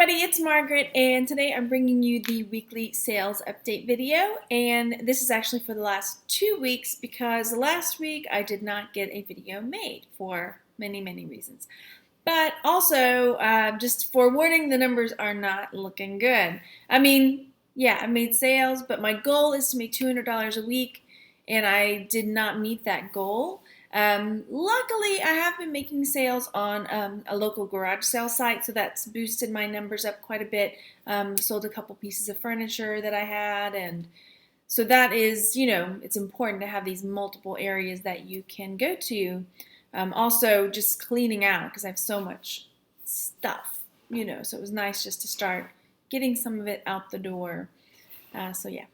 everybody, it's Margaret, and today I'm bringing you the weekly sales update video, and this is actually for the last 2 weeks because last week I did not get a video made for many reasons. But also, just forewarning, the numbers are not looking good. I mean, yeah, I made sales, but my goal is to make $200 a week, and I did not meet that goal. Luckily, I have been making sales on a local garage sale site, so that's boosted my numbers up quite a bit. Sold a couple pieces of furniture that I had, and so that is, it's important to have these multiple areas that you can go to. Also, just cleaning out because I have so much stuff, so it was nice just to start getting some of it out the door. So yeah,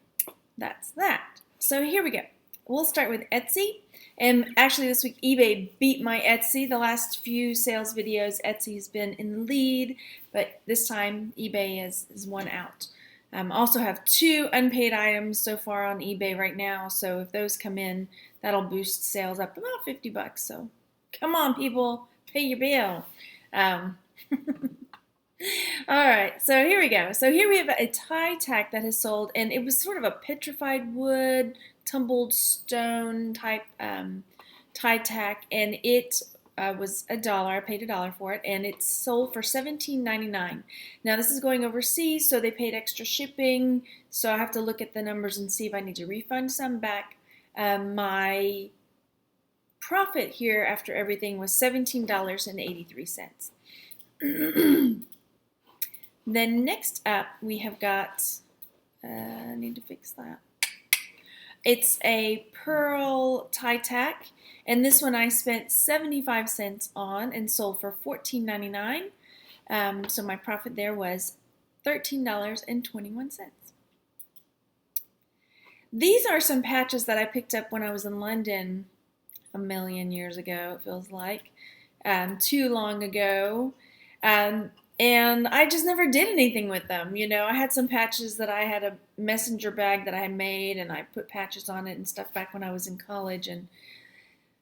that's that. So here we go. We'll start with Etsy. And actually this week eBay beat my Etsy. The last few sales videos, Etsy has been in the lead, but this time eBay is one out. Also have 2 unpaid items so far on eBay right now, so if those come in, that'll boost sales up about $50. So come on, people, pay your bill. All right, so here we go. So here we have a tie tack that has sold, and it was sort of a petrified wood, tumbled stone type tie tack, and it was $1. I paid $1 for it, and it sold for $17.99. Now this is going overseas, so they paid extra shipping, so I have to look at the numbers and see if I need to refund some back. My profit here after everything was $17.83. Then next up we have got, I need to fix that. It's a pearl tie tack, and this one I spent 75 cents on and sold for $14.99. So my profit there was $13.21. These are some patches that I picked up when I was in London a million years ago, it feels like, too long ago. And I just never did anything with them. I had some patches that I had a messenger bag that I had made, and I put patches on it and stuff back when I was in college, and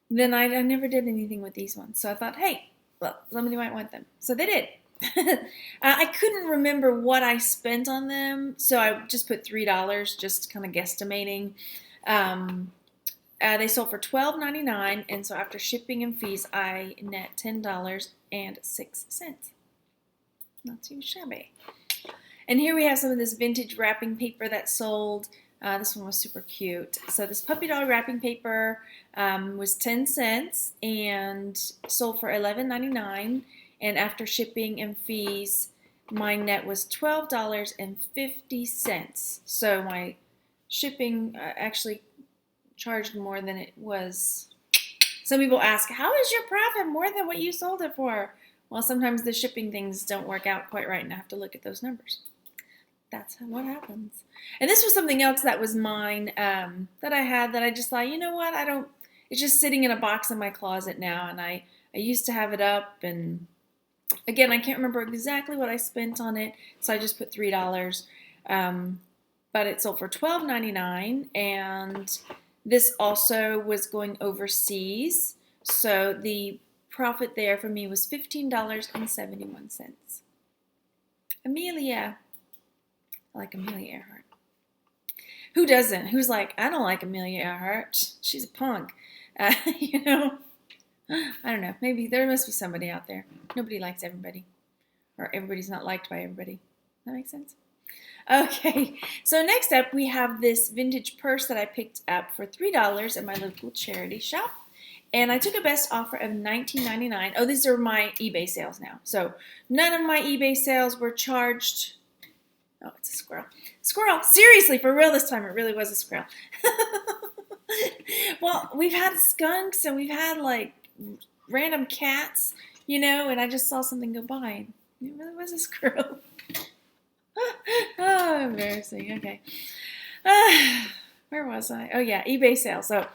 then I never did anything with these ones. So I thought, hey, well, somebody might want them. So they did. I couldn't remember what I spent on them, so I just put $3, just kind of guesstimating. They sold for $12.99, and so after shipping and fees, I net $10.06. Not too shabby. And here we have some of this vintage wrapping paper that sold. This one was super cute. So this puppy dog wrapping paper was 10 cents and sold for $11.99. And after shipping and fees, my net was $12.50. So my shipping actually charged more than it was. Some people ask, how is your profit more than what you sold it for? Well, sometimes the shipping things don't work out quite right, and I have to look at those numbers. That's what happens. And this was something else that was mine that I had that I just thought, you know what, it's just sitting in a box in my closet now, and I used to have it up, and again, I can't remember exactly what I spent on it, so I just put $3. But it sold for $12.99, and this also was going overseas, so the profit there for me was $15.71. Amelia. I like Amelia Earhart. Who doesn't? Who's like, I don't like Amelia Earhart. She's a punk. I don't know. Maybe there must be somebody out there. Nobody likes everybody. Or everybody's not liked by everybody. That makes sense? Okay, so next up we have this vintage purse that I picked up for $3 at my local charity shop. And I took a best offer of $19.99. Oh, these are my eBay sales now. So none of my eBay sales were charged. Oh, it's a squirrel. Squirrel. Seriously, for real this time. It really was a squirrel. Well, we've had skunks and we've had like random cats, and I just saw something go by and it really was a squirrel. Oh, embarrassing. Okay. Where was I? Oh, yeah, eBay sales. So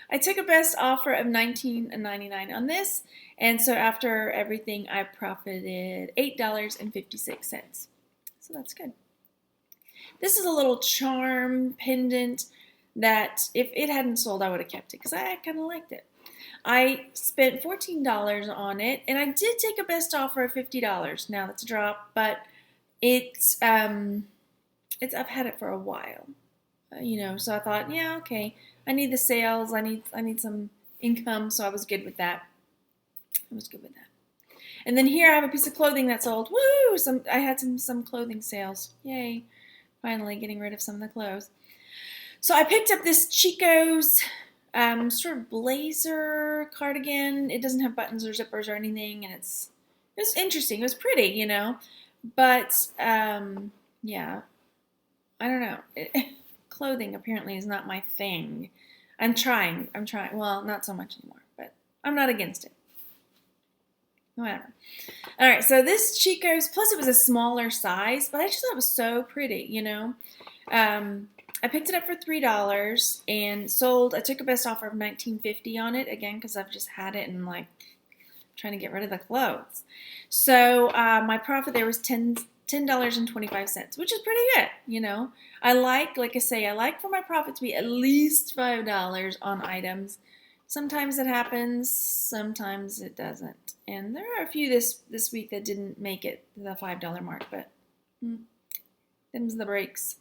I took a best offer of $19.99 on this, and so after everything, I profited $8.56. So that's good. This is a little charm pendant that if it hadn't sold, I would have kept it because I kind of liked it. I spent $14 on it, and I did take a best offer of $50. Now that's a drop, but I've had it for a while, so I thought, yeah, okay, I need the sales, I need some income, so I was good with that. And then here I have a piece of clothing that sold. Woo! I had some clothing sales. Yay! Finally getting rid of some of the clothes. So I picked up this Chico's sort of blazer cardigan. It doesn't have buttons or zippers or anything, and it was interesting. It was pretty, but yeah, I don't know. Clothing apparently is not my thing. I'm trying. Well, not so much anymore, but I'm not against it. Whatever. All right, so this Chico's, plus it was a smaller size, but I just thought it was so pretty, I picked it up for $3 and sold. I took a best offer of $19.50 on it, again, because I've just had it and like trying to get rid of the clothes. So my profit there was $10.25, which is pretty good, I like I like for my profit to be at least $5 on items. Sometimes it happens, sometimes it doesn't. And there are a few this week that didn't make it to the $5 mark, but them's the breaks.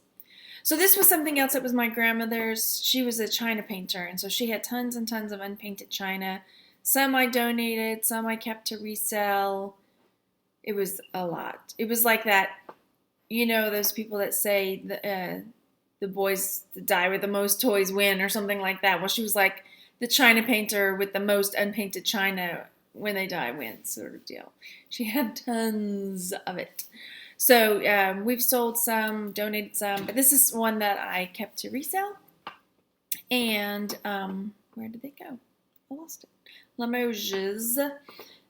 So this was something else that was my grandmother's. She was a china painter, and so she had tons and tons of unpainted china. Some I donated, some I kept to resell. It was a lot. It was like that, those people that say the boys that die with the most toys win or something like that. Well, she was like the china painter with the most unpainted china, when they die wins, sort of deal. She had tons of it. So we've sold some, donated some, but this is one that I kept to resell. And where did they go? I lost it. Limoges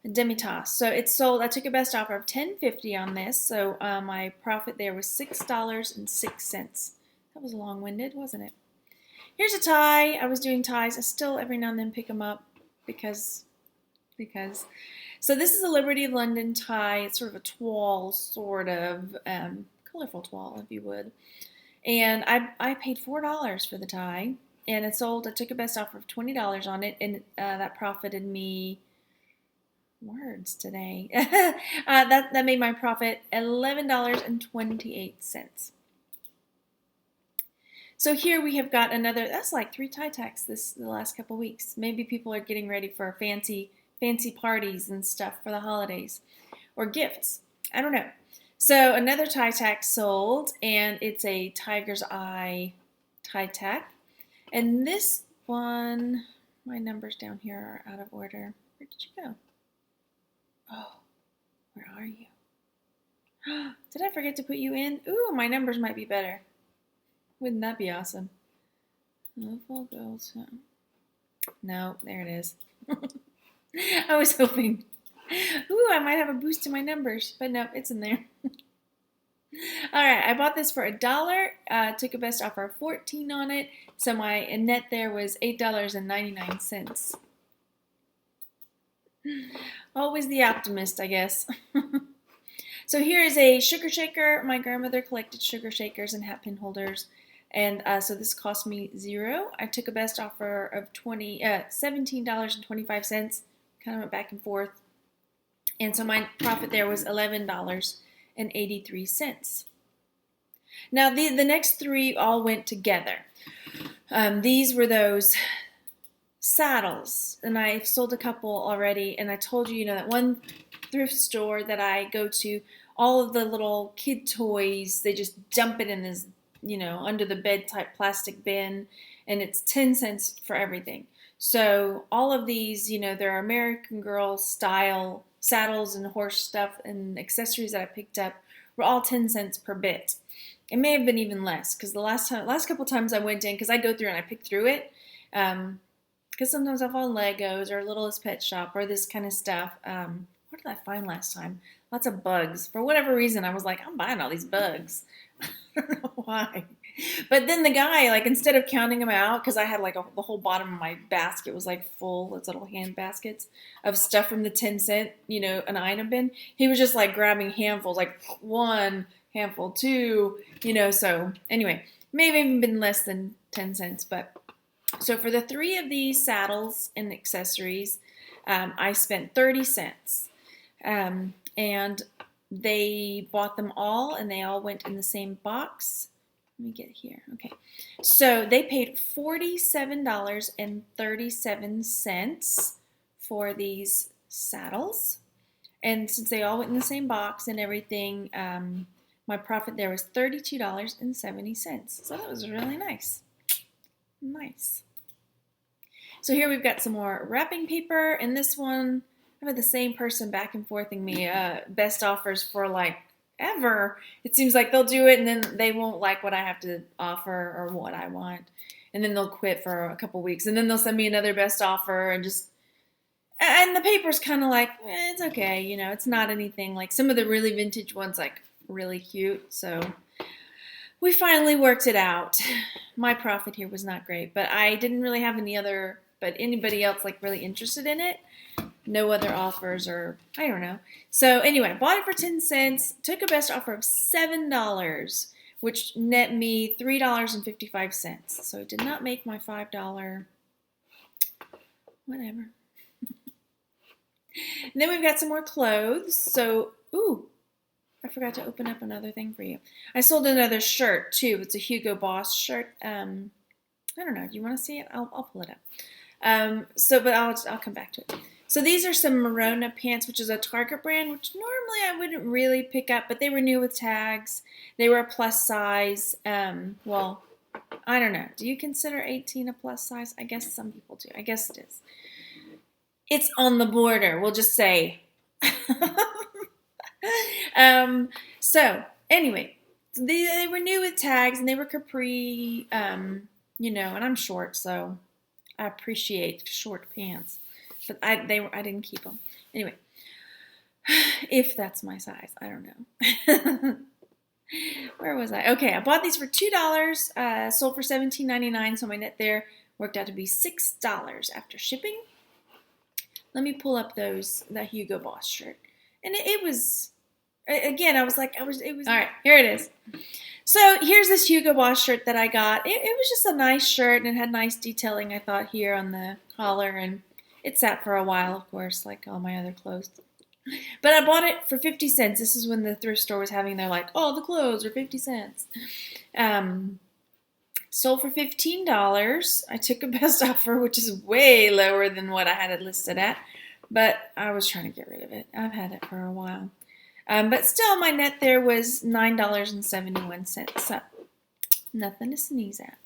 Demi-Tasse. So it's sold. I took a best offer of $10.50 on this. So my profit there was $6.06. That was long-winded, wasn't it? Here's a tie. I was doing ties. I still every now and then pick them up because. So this is a Liberty of London tie. It's sort of a toile, sort of colorful toile, if you would. And I paid $4 for the tie, and it sold. I took a best offer of $20 on it, and that profited me. Words today. that made my profit $11.28. So here we have got another. That's like 3 tie tacks the last couple weeks. Maybe people are getting ready for fancy parties and stuff for the holidays or gifts. I don't know. So another tie tack sold, and it's a tiger's eye tie tack. And this one, my numbers down here are out of order. Where did you go? Oh, where are you? Did I forget to put you in? Ooh, my numbers might be better. Wouldn't that be awesome? No, there it is. I was hoping. Ooh, I might have a boost to my numbers, but no, it's in there. All right, I bought this for $1. Took a best offer of $14 on it, so my net there was $8.99. Always the optimist, I guess. So here is a sugar shaker. My grandmother collected sugar shakers and hat pin holders, and so this cost me $0. I took a best offer of $17.25. Kind of went back and forth, and so my profit there was $11.83. Now the next 3 all went together. These were those saddles, and I sold a couple already, and I told you, that one thrift store that I go to, all of the little kid toys, they just dump it in this, under the bed type plastic bin, and it's 10 cents for everything. So all of these, they're American Girl style saddles and horse stuff and accessories that I picked up were all 10 cents per bit. It may have been even less, because the last couple times I went in, because I go through and I pick through it, because sometimes I find Legos or Littlest Pet Shop or this kind of stuff. What did I find last time? Lots of bugs. For whatever reason, I was like, I'm buying all these bugs. I don't know why. But then the guy, instead of counting them out, because I had the whole bottom of my basket was full, those little hand baskets of stuff from the 10 cent, an item bin. He was just grabbing handfuls, 1 handful, 2, so anyway, maybe even been less than 10 cents. But so for the 3 of these saddles and accessories, I spent 30 cents. And they bought them all, and they all went in the same box. Let me get here. Okay. So they paid $47.37 for these saddles. And since they all went in the same box and everything, my profit there was $32.70. So that was really nice. Nice. So here we've got some more wrapping paper. And this one, I've had the same person back and forthing me best offers for like ever. It seems like they'll do it and then they won't like what I have to offer or what I want. And then they'll quit for a couple weeks. And then they'll send me another best offer and the paper's kind of like, it's okay. You know, it's not anything like some of the really vintage ones, like really cute. So we finally worked it out. My profit here was not great, but I didn't really have anybody else like really interested in it. No other offers or I don't know. So anyway, I bought it for 10 cents, took a best offer of $7, which net me $3.55. So it did not make my $5, whatever. And then we've got some more clothes. So, I forgot to open up another thing for you. I sold another shirt too. It's a Hugo Boss shirt. I don't know. Do you want to see it? I'll pull it up. But I'll come back to it. So these are some Merona pants, which is a Target brand, which normally I wouldn't really pick up, but they were new with tags. They were a plus size. Well, I don't know. Do you consider 18 a plus size? I guess some people do. I guess it is. It's on the border. We'll just say. So anyway, they were new with tags and they were capri, and I'm short, so I appreciate short pants. But I didn't keep them. Anyway, if that's my size, I don't know. Where was I? Okay, I bought these for $2, sold for $17.99, so my net there worked out to be $6 after shipping. Let me pull up the Hugo Boss shirt. And it was, again, it was, all right, here it is. So here's this Hugo Boss shirt that I got. It was just a nice shirt and it had nice detailing, I thought, here on the collar. And it sat for a while, of course, like all my other clothes. But I bought it for 50 cents. This is when the thrift store was having their all the clothes are 50 cents. Sold for $15. I took a best offer, which is way lower than what I had it listed at. But I was trying to get rid of it. I've had it for a while. But still, my net there was $9.71. So nothing to sneeze at.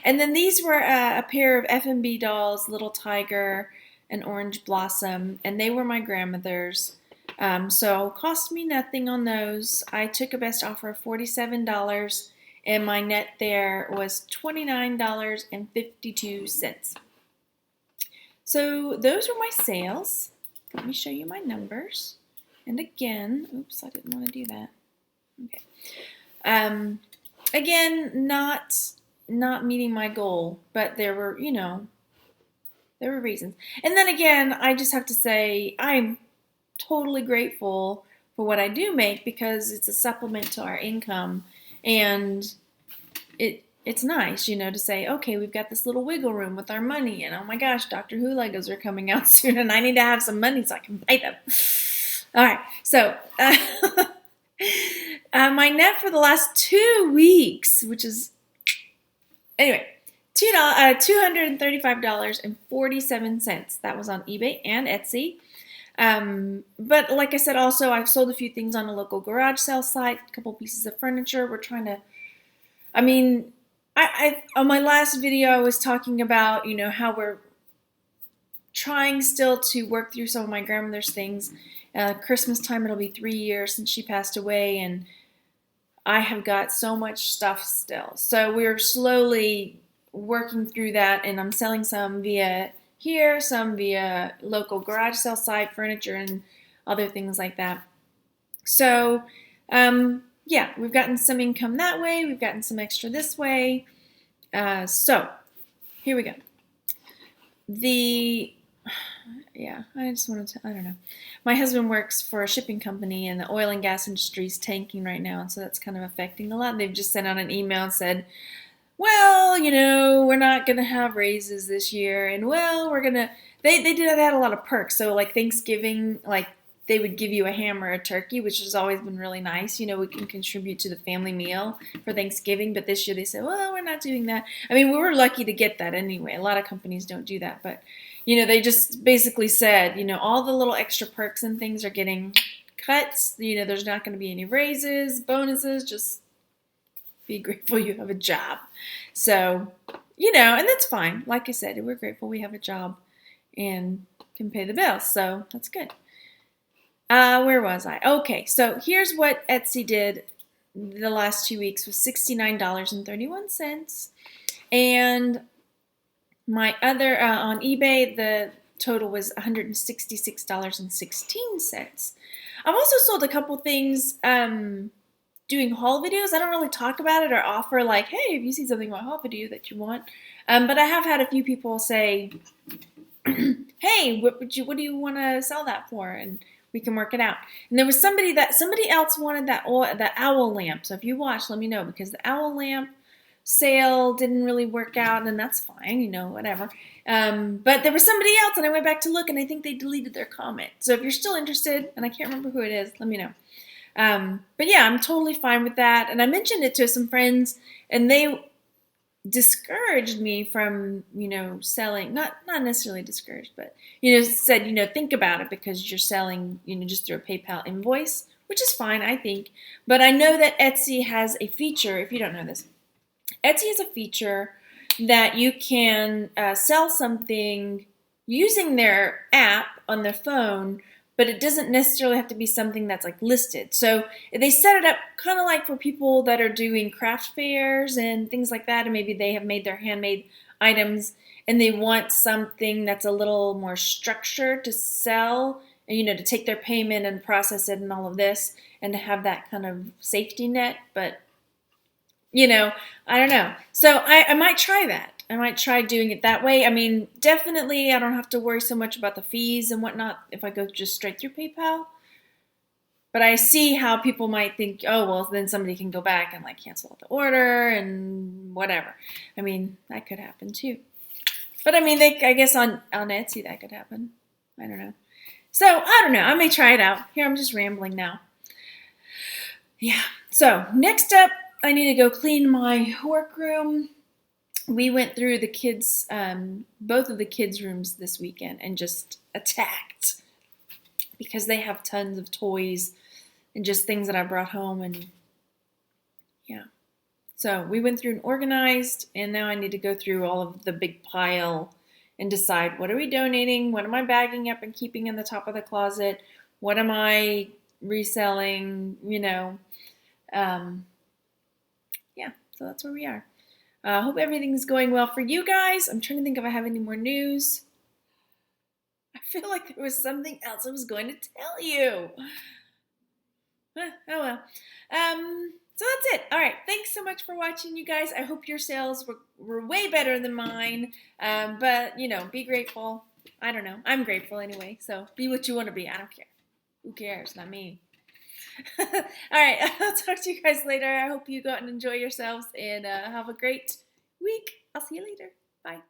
And then these were a pair of F&B dolls, Little Tiger and Orange Blossom, and they were my grandmother's. So cost me nothing on those. I took a best offer of $47, and my net there was $29.52. So those are my sales. Let me show you my numbers. And again, oops, I didn't want to do that. Okay. Again, not meeting my goal, but there were reasons. And then again, I just have to say I'm totally grateful for what I do make because it's a supplement to our income, and it's nice, to say, okay, we've got this little wiggle room with our money, and oh my gosh, Doctor Who Legos are coming out soon, and I need to have some money so I can buy them. All right, so my net for the last 2 weeks, which is, anyway, $235.47. That was on eBay and Etsy. But like I said, also, I've sold a few things on a local garage sale site, a couple pieces of furniture. We're trying to, I on my last video, I was talking about, how we're trying still to work through some of my grandmother's things. Christmas time, it'll be 3 years since she passed away, and I have got so much stuff still. So we're slowly working through that, and I'm selling some via here, some via local garage sale site, furniture, and other things like that. So, yeah, we've gotten some income that way. We've gotten some extra this way. So, here we go. I just wanted to, I don't know. My husband works for a shipping company, and the oil and gas industry is tanking right now, and so that's kind of affecting a lot. They've just sent out an email and said, well, we're not going to have raises this year, and well, we're going to, they had a lot of perks. So like Thanksgiving, like they would give you a ham or a turkey, which has always been really nice. You know, we can contribute to the family meal for Thanksgiving, but this year they said, well, we're not doing that. I mean, we were lucky to get that anyway. A lot of companies don't do that, but, you know, they just basically said, you know, all the little extra perks and things are getting cuts. You know, there's not going to be any raises, bonuses, just be grateful you have a job. So, you know, and that's fine. Like I said, we're grateful we have a job and can pay the bills, so that's good. Where was I? Okay, so here's what Etsy did the last 2 weeks was $69.31. And my other, on eBay, the total was $166.16. I've also sold a couple things doing haul videos. I don't really talk about it or offer like, hey, if you see something about haul video that you want. But I have had a few people say, hey, what do you want to sell that for? And we can work it out. And there was somebody else wanted that owl lamp. So if you watch, let me know, because the owl lamp sale didn't really work out, and that's fine, you know, whatever. But there was somebody else, and I went back to look, and I think they deleted their comment. So if you're still interested, and I can't remember who it is, let me know. But yeah, I'm totally fine with that. And I mentioned it to some friends, and they discouraged me from, you know, selling, not necessarily discouraged, but, you know, said, you know, think about it because you're selling, you know, just through a PayPal invoice, which is fine, I think. But I know that Etsy has a feature, if you don't know this, Etsy has a feature that you can sell something using their app on their phone, but it doesn't necessarily have to be something that's like listed. So they set it up kind of like for people that are doing craft fairs and things like that, and maybe they have made their handmade items and they want something that's a little more structured to sell, and, you know, to take their payment and process it and all of this, and to have that kind of safety net. But, you know, I don't know. So I might try that. I might try doing it that way. I mean, definitely I don't have to worry so much about the fees and whatnot if I go just straight through PayPal. But I see how people might think, oh, well, then somebody can go back and like cancel the order and whatever. I mean, that could happen too. But I mean, I guess on Etsy that could happen. I don't know. So I don't know. I may try it out. Here, I'm just rambling now. Yeah. So next up, I need to go clean my workroom. We went through the kids, both of the kids' rooms this weekend and just attacked because they have tons of toys and just things that I brought home, and yeah. So we went through and organized, and now I need to go through all of the big pile and decide, what are we donating? What am I bagging up and keeping in the top of the closet? What am I reselling? You know, yeah, so that's where we are. I hope everything's going well for you guys. I'm trying to think if I have any more news. I feel like there was something else I was going to tell you. Oh well. So that's it. All right. Thanks so much for watching, you guys. I hope your sales were way better than mine. But, you know, be grateful. I don't know. I'm grateful anyway. So be what you want to be. I don't care. Who cares? Not me. All right. I'll talk to you guys later. I hope you go out and enjoy yourselves and have a great week. I'll see you later. Bye.